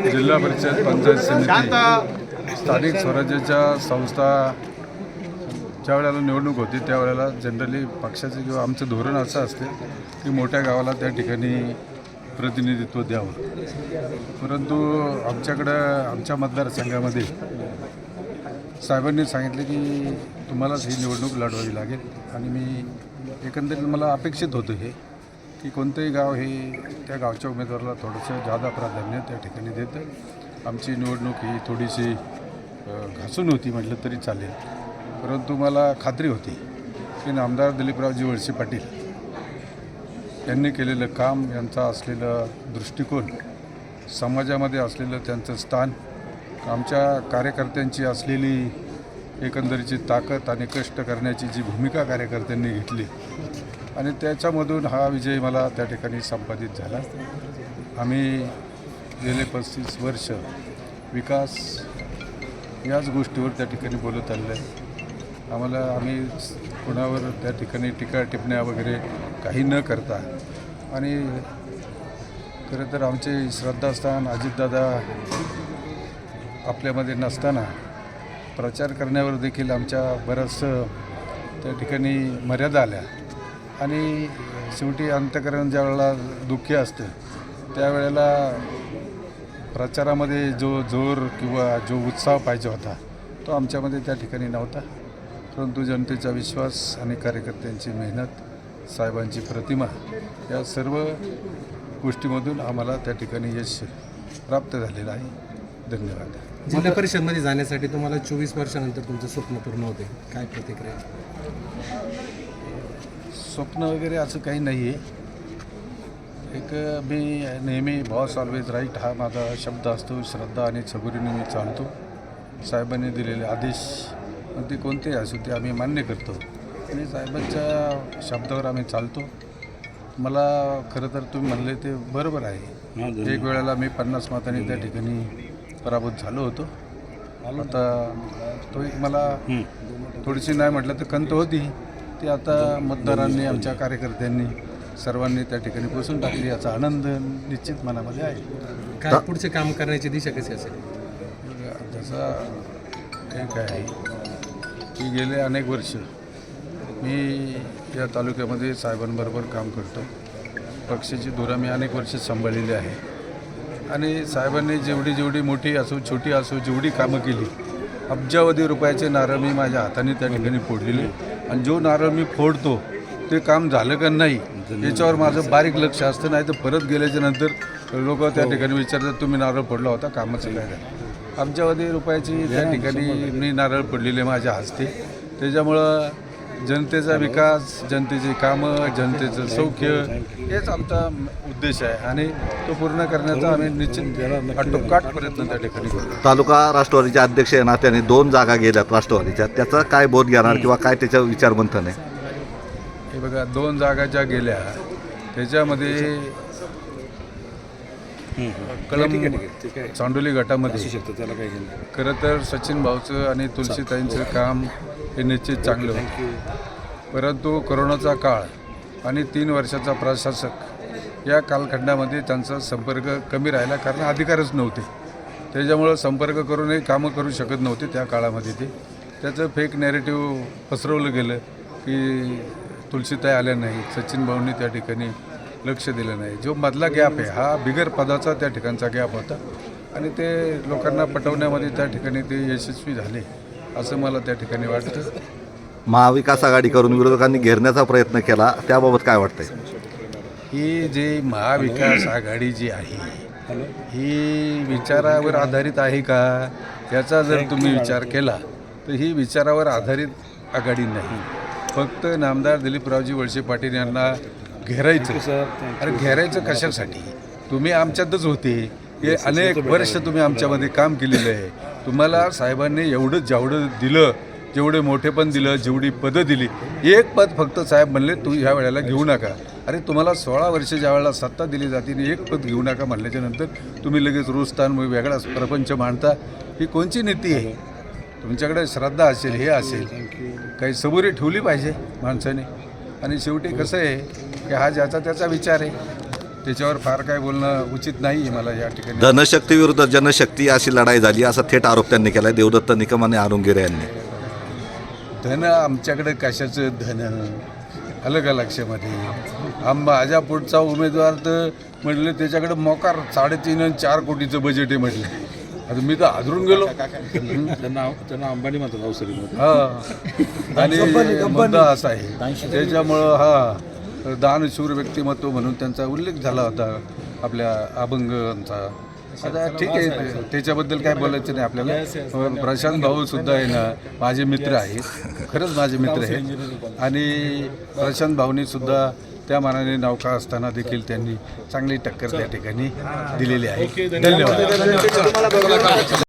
जिल्हा परिषद पंचायत समिती स्थानिक स्वराज्याच्या संस्था ज्या वेळेला निवडणूक होती त्यावेळेला जनरली पक्षाचं किंवा आमचं धोरण असं असते की मोठ्या गावाला त्या ठिकाणी प्रतिनिधित्व द्यावं. परंतु आमच्याकडं आमच्या मतदारसंघामध्ये साहेबांनी सांगितले की तुम्हालाच ही निवडणूक लढवावी लागेल आणि मी एकंदरीत मला अपेक्षित होतं हे की कोणतंही गाव हे त्या गावच्या उमेदवाराला थोडंसं जादा प्राधान्य त्या ठिकाणी देतं. आमची निवडणूक ही थोडीशी घासून होती म्हटलं तरी चालेल, परंतु मला खात्री होती की आमदार दिलीपरावजी वळसे पाटील यांनी केलेलं काम, यांचा असलेलं दृष्टिकोन, समाजामध्ये असलेलं त्यांचं स्थान, आमच्या कार्यकर्त्यांची असलेली एकंदरीची ताकद आणि कष्ट करण्याची जी भूमिका कार्यकर्त्यांनी घेतली आणि त्याच्यामधून हा विजय मला त्या ठिकाणी संपादित झाला. आम्ही गेले 35 वर्ष विकास याच गोष्टीवर त्या ठिकाणी बोलत आलेलं आहे. आम्ही कोणावर त्या ठिकाणी टीका टिप्पण्या वगैरे काही न करता आणि खरं तर आमचे श्रद्धास्थान अजितदादा आपल्यामध्ये नसताना प्रचार करण्यावर देखील आमच्या बऱ्याचसं त्या ठिकाणी मर्यादा आल्या आणि शेवटी अंतःकरण ज्या वेळेला दुःखी असतं त्यावेळेला प्रचारामध्ये जो जोर किंवा जो उत्साह पाहिजे होता तो आमच्यामध्ये त्या ठिकाणी नव्हता. परंतु जनतेचा विश्वास आणि कार्यकर्त्यांची मेहनत, साहेबांची प्रतिमा या सर्व गोष्टीमधून आम्हाला त्या ठिकाणी यश प्राप्त झालेलं आहे. धन्यवाद. जिल्हा परिषदमध्ये जाण्यासाठी तुम्हाला 24 वर्षानंतर तुमचं स्वप्न पूर्ण होते, काय प्रतिक्रिया? स्वप्न वगैरे असं काही नाही आहे. एक मी नेहमी बॉस ऑलवेज राईट हा माझा शब्द असतो. श्रद्धा आणि सबुरीने मी चालतो. साहेबांनी दिलेले आदेश ते कोणतेही असो ते आम्ही मान्य करतो आणि साहेबांच्या शब्दावर आम्ही चालतो. मला खरं तर तुम्ही म्हणले ते बरोबर आहे. एक वेळेला मी 50 मतांनी त्या ठिकाणी पराभूत झालो होतो. आता तो एक मला थोडीशी नाही म्हटलं तर खंत होती. ती आता मतदारांनी, आमच्या कार्यकर्त्यांनी, सर्वांनी त्या ठिकाणी पोचून टाकली याचा आनंद निश्चित मनामध्ये आहे. काय पुढचे काम करण्याची दिशा कशी असेल? जसा एक आहे की गेले अनेक वर्ष मी या तालुक्यामध्ये साहेबांबरोबर काम करतो. पक्षाची धुरा मी अनेक वर्ष सांभाळलेली आहे आणि साहेबांनी जेवढी मोठी असो छोटी असो जेवढी कामं केली, अब्जावधी रुपयाचे नारळ मी माझ्या हाताने त्या ठिकाणी फोडलेले आणि जो नारळ मी फोडतो ते काम झालं का नाही याच्यावर माझं बारीक लक्ष असतं. नाही तर परत गेल्याच्या नंतर लोक त्या ठिकाणी विचारतात तुम्ही नारळ फोडला होता, कामाचं काय झालं. अब्जावधी रुपयाची त्या ठिकाणी मी नारळ फोडलेले माझ्या हस्ते. त्याच्यामुळं जनतेचा विकास, जनतेची कामं, जनतेचं सौख्य हेच आमचा उद्देश आहे आणि तो पूर्ण करण्याचा आम्ही निश्चित आटोकाट प्रयत्न त्या ठिकाणी करतो. तालुका राष्ट्रवादीचे अध्यक्ष आहे ना, त्याने 2 जागा गेल्यात राष्ट्रवादीच्या, त्याचा काय बोध घेणार किंवा काय त्याच्या विचारमंथन आहे? हे बघा, 2 जागा ज्या गेल्या त्याच्यामध्ये कळम चांडोली गटामध्ये खरं तर सचिन भाऊचं आणि तुलसीताईंचं काम हे निश्चित चांगलं होतं. परंतु कोरोनाचा काळ आणि 3 वर्षाचा प्रशासक या कालखंडामध्ये त्यांचा संपर्क कमी राहिला कारण अधिकारच नव्हते. त्याच्यामुळं संपर्क करूनही कामं करू शकत नव्हते त्या काळामध्ये. त्याचं फेक नॅरेटिव्ह पसरवलं गेलं की तुलसीताई आल्या नाही, सचिन भाऊंनी त्या ठिकाणी लक्ष दिलं नाही. जो मधला गॅप आहे हा बिगर पदाचा त्या ठिकाणचा गॅप होता आणि ते लोकांना पटवण्यामध्ये त्या ठिकाणी ते यशस्वी झाले असं मला त्या ठिकाणी वाटतं. महाविकास आघाडी करून विरोधकांनी घेरण्याचा प्रयत्न केला, त्याबाबत काय वाटतंय? ही जी महाविकास आघाडी जी आहे ही विचारावर आधारित आहे का याचा जर तुम्ही विचार केला तर ही विचारावर आधारित आघाडी नाही. फक्त नामदार दिलीपरावजी वळसे पाटील यांना घेरायचं. अरे घेरायचं कशासाठी? तुम्ही आमच्यातच होते. हे अनेक वर्ष तुम्ही आमच्यामध्ये काम केलेलं आहे. तुम्हाला साहेबांनी जेवढं दिलं, जेवढे मोठेपण दिलं, जेवढी पदं दिली, एक पद फक्त साहेब म्हणले तू ह्या वेळेला घेऊ नका. अरे तुम्हाला 16 वर्ष ज्या वेळेला सत्ता दिली जाते आणि एक पद घेऊ नका म्हणल्याच्या नंतर तुम्ही लगेच रोजस्थान वेगळाच प्रपंच मांडता. ही कोणची नीती आहे? तुमच्याकडे श्रद्धा असेल, हे असेल, काही सबुरी ठेवली पाहिजे माणसाने. आणि शेवटी कसं आहे की हा ज्याचा त्याचा विचार आहे. त्याच्यावर फार काय बोलणं उचित नाही आहे मला या ठिकाणी. धनशक्ती विरुद्ध जनशक्ती अशी लढाई झाली असा थेट आरोप त्यांनी केला देवदत्त निकम आणि अरुण गिरे यांनी. धन आमच्याकडे कशाचं धन आलं का लक्षामध्ये. माझ्या पुढचा उमेदवार तर म्हटलं त्याच्याकडे मोकार 3.5 आणि 4 कोटीचं बजेट आहे म्हटलं. आता मी तर हादरून गेलो. त्यांना अंबानी म्हणतात अवसरी. हा आणि मुद्दा असा आहे त्याच्यामुळं हा दानशूर व्यक्तिमत्व म्हणून त्यांचा उल्लेख झाला होता आपल्या अभंगांचा. आता ठीक आहे त्याच्याबद्दल काय बोलायचं नाही आपल्याला. प्रशांत भाऊ सुद्धा आहे ना माझे मित्र आहेत, खरंच माझे मित्र आहेत. आणि प्रशांत भाऊनी सुद्धा त्या मानाने नौका असताना देखील त्यांनी चांगली टक्कर त्या ठिकाणी दिलेली आहे. धन्यवाद.